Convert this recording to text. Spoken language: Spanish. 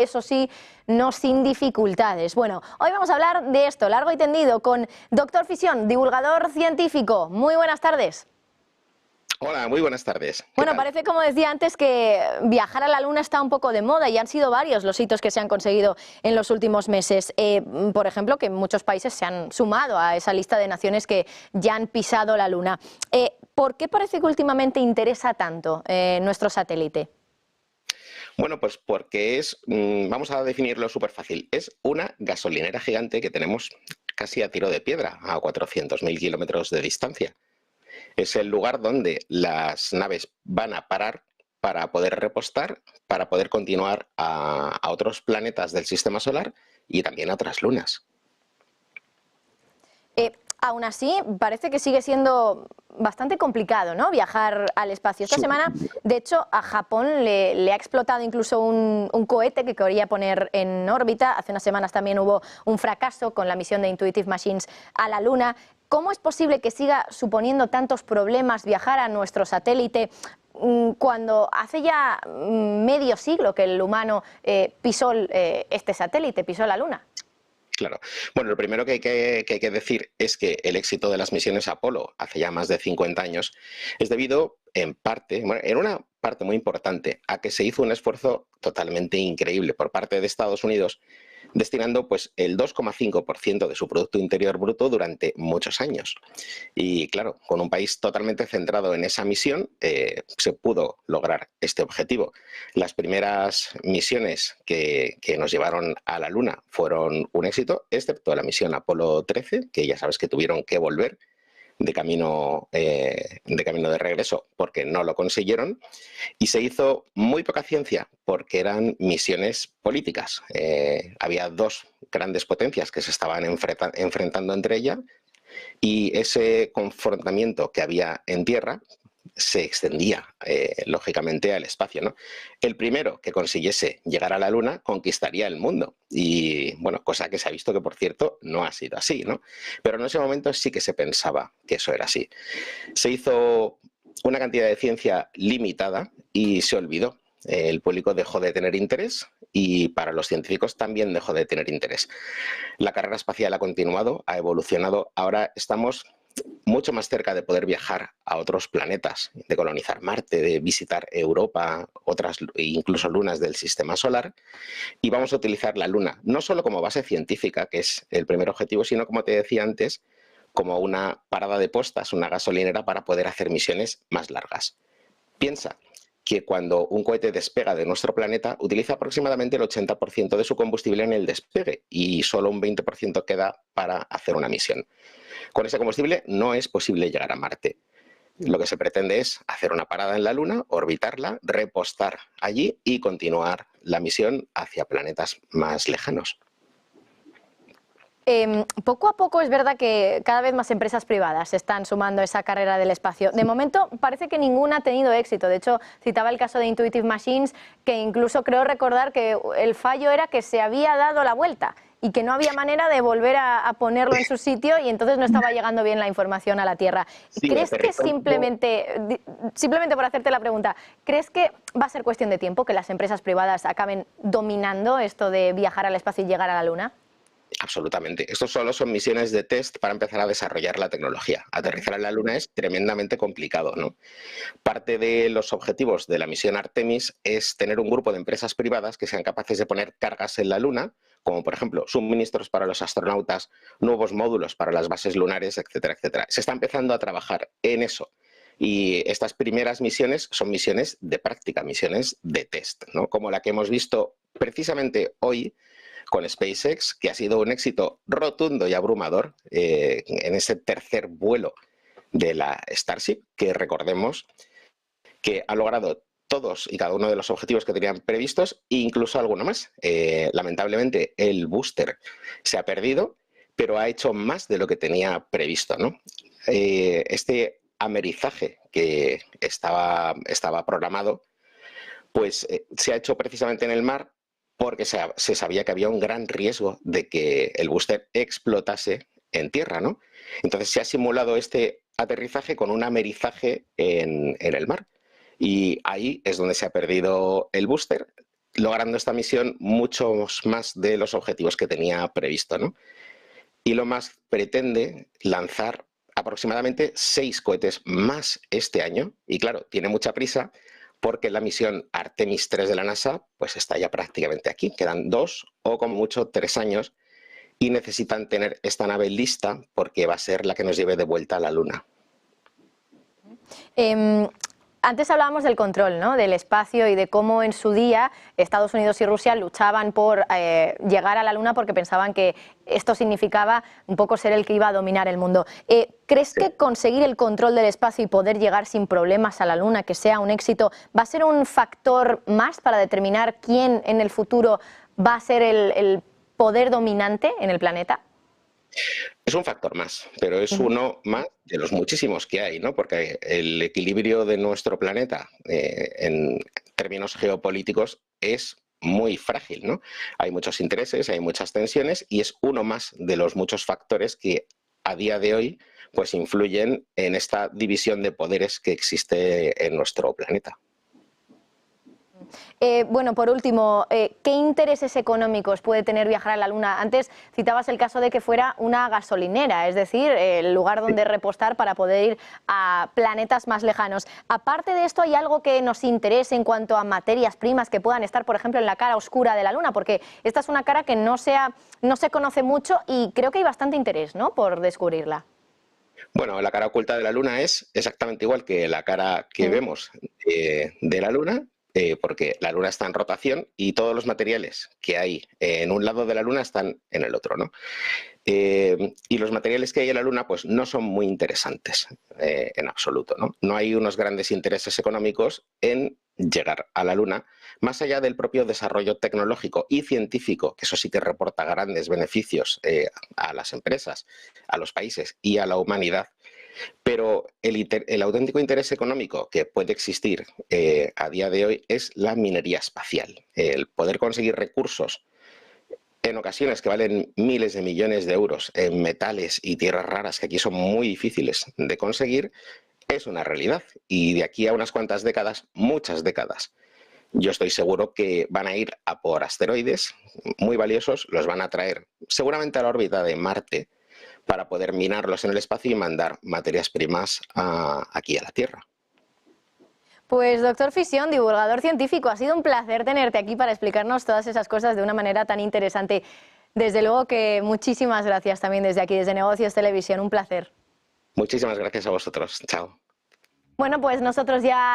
eso sí, no sin dificultades. Bueno, hoy vamos a hablar de esto, largo y tendido, con Dr. Fisión, divulgador científico. Muy buenas tardes. Hola, muy buenas tardes. Bueno, parece, como decía antes, que viajar a la Luna está un poco de moda y han sido varios los hitos que se han conseguido en los últimos meses. Por ejemplo, que muchos países se han sumado a esa lista de naciones que ya han pisado la Luna. ¿Por qué parece que últimamente interesa tanto nuestro satélite? Bueno, pues porque vamos a definirlo súper fácil, es una gasolinera gigante que tenemos casi a tiro de piedra, a 400.000 kilómetros de distancia. Es el lugar donde las naves van a parar para poder repostar, para poder continuar a otros planetas del sistema solar y también a otras lunas. Aún así, parece que sigue siendo bastante complicado, ¿no?, viajar al espacio. Esta semana, de hecho, a Japón le ha explotado incluso un cohete que quería poner en órbita. Hace unas semanas también hubo un fracaso con la misión de Intuitive Machines a la Luna. ¿Cómo es posible que siga suponiendo tantos problemas viajar a nuestro satélite cuando hace ya medio siglo que el humano pisó este satélite, pisó la Luna? Claro. Bueno, lo primero que hay que decir es que el éxito de las misiones Apolo hace ya más de 50 años es debido, en parte, bueno, en una parte muy importante, a que se hizo un esfuerzo totalmente increíble por parte de Estados Unidos, destinando pues el 2,5% de su Producto Interior Bruto durante muchos años. Y claro, con un país totalmente centrado en esa misión, se pudo lograr este objetivo. Las primeras misiones que nos llevaron a la Luna fueron un éxito, excepto la misión Apolo 13, que ya sabes que tuvieron que volver de camino de regreso porque no lo consiguieron, y se hizo muy poca ciencia porque eran misiones políticas. Había dos grandes potencias que se estaban enfrentando entre ellas, y ese confrontamiento que había en tierra se extendía, lógicamente, al espacio, ¿no? El primero que consiguiese llegar a la Luna conquistaría el mundo. Y, bueno, cosa que se ha visto que, por cierto, no ha sido así, ¿no? Pero en ese momento sí que se pensaba que eso era así. Se hizo una cantidad de ciencia limitada y se olvidó. El público dejó de tener interés y para los científicos también dejó de tener interés. La carrera espacial ha continuado, ha evolucionado. Ahora estamos mucho más cerca de poder viajar a otros planetas, de colonizar Marte, de visitar Europa, otras incluso lunas del sistema solar, y vamos a utilizar la Luna no solo como base científica, que es el primer objetivo, sino, como te decía antes, como una parada de postas, una gasolinera para poder hacer misiones más largas. Piensa que cuando un cohete despega de nuestro planeta, utiliza aproximadamente el 80% de su combustible en el despegue y solo un 20% queda para hacer una misión. Con ese combustible no es posible llegar a Marte. Lo que se pretende es hacer una parada en la Luna, orbitarla, repostar allí y continuar la misión hacia planetas más lejanos. Poco a poco es verdad que cada vez más empresas privadas se están sumando a esa carrera del espacio. De momento parece que ninguna ha tenido éxito. De hecho, citaba el caso de Intuitive Machines, que incluso creo recordar que el fallo era que se había dado la vuelta y que no había manera de volver a ponerlo en su sitio, y entonces no estaba llegando bien la información a la Tierra. Sí, ¿Crees que simplemente por hacerte la pregunta, crees que va a ser cuestión de tiempo que las empresas privadas acaben dominando esto de viajar al espacio y llegar a la Luna? Absolutamente. Estos solo son misiones de test para empezar a desarrollar la tecnología. Aterrizar en la Luna es tremendamente complicado, ¿no? Parte de los objetivos de la misión Artemis es tener un grupo de empresas privadas que sean capaces de poner cargas en la Luna, como por ejemplo suministros para los astronautas, nuevos módulos para las bases lunares, etcétera, etcétera. Se está empezando a trabajar en eso. Y estas primeras misiones son misiones de práctica, misiones de test, ¿no? Como la que hemos visto precisamente hoy con SpaceX, que ha sido un éxito rotundo y abrumador en ese tercer vuelo de la Starship, que recordemos que ha logrado todos y cada uno de los objetivos que tenían previstos, e incluso alguno más. Lamentablemente el booster se ha perdido, pero ha hecho más de lo que tenía previsto, ¿no? Este amerizaje que estaba programado, pues se ha hecho precisamente en el mar, porque se sabía que había un gran riesgo de que el booster explotase en tierra, ¿no? Entonces se ha simulado este aterrizaje con un amerizaje en el mar. Y ahí es donde se ha perdido el booster. logrando esta misión muchos más de los objetivos que tenía previsto, ¿no? Elon Musk pretende lanzar aproximadamente 6 cohetes más este año, y claro, tiene mucha prisa porque la misión Artemis 3 de la NASA pues está ya prácticamente aquí, quedan 2 o como mucho 3 años, y necesitan tener esta nave lista porque va a ser la que nos lleve de vuelta a la Luna. Antes hablábamos del control, ¿no?, del espacio y de cómo en su día Estados Unidos y Rusia luchaban por llegar a la Luna porque pensaban que esto significaba un poco ser el que iba a dominar el mundo. ¿Crees que conseguir el control del espacio y poder llegar sin problemas a la Luna, que sea un éxito, va a ser un factor más para determinar quién en el futuro va a ser el poder dominante en el planeta? Es un factor más, pero es uno más de los muchísimos que hay, ¿no? Porque el equilibrio de nuestro planeta en términos geopolíticos es muy frágil, ¿no? Hay muchos intereses, hay muchas tensiones y es uno más de los muchos factores que a día de hoy pues influyen en esta división de poderes que existe en nuestro planeta. Bueno, por último, ¿qué intereses económicos puede tener viajar a la Luna? Antes citabas el caso de que fuera una gasolinera, es decir, el lugar donde repostar para poder ir a planetas más lejanos. Aparte de esto, ¿hay algo que nos interese en cuanto a materias primas que puedan estar, por ejemplo, en la cara oscura de la Luna? Porque esta es una cara que no se conoce mucho y creo que hay bastante interés, ¿no?, por descubrirla. Bueno, la cara oculta de la Luna es exactamente igual que la cara que vemos de la Luna, porque la Luna está en rotación y todos los materiales que hay en un lado de la Luna están en el otro, ¿no? Y los materiales que hay en la Luna pues no son muy interesantes en absoluto, ¿no? No hay unos grandes intereses económicos en llegar a la Luna, más allá del propio desarrollo tecnológico y científico, que eso sí que reporta grandes beneficios a las empresas, a los países y a la humanidad. Pero el auténtico interés económico que puede existir a día de hoy es la minería espacial, el poder conseguir recursos en ocasiones que valen miles de millones de euros en metales y tierras raras que aquí son muy difíciles de conseguir, es una realidad. Y de aquí a unas cuantas décadas, muchas décadas, yo estoy seguro que van a ir a por asteroides muy valiosos, los van a traer seguramente a la órbita de Marte para poder minarlos en el espacio y mandar materias primas aquí a la Tierra. Pues doctor Fisión, divulgador científico, ha sido un placer tenerte aquí para explicarnos todas esas cosas de una manera tan interesante. Desde luego que muchísimas gracias también desde aquí, desde Negocios Televisión, un placer. Muchísimas gracias a vosotros. Chao. Bueno, pues nosotros ya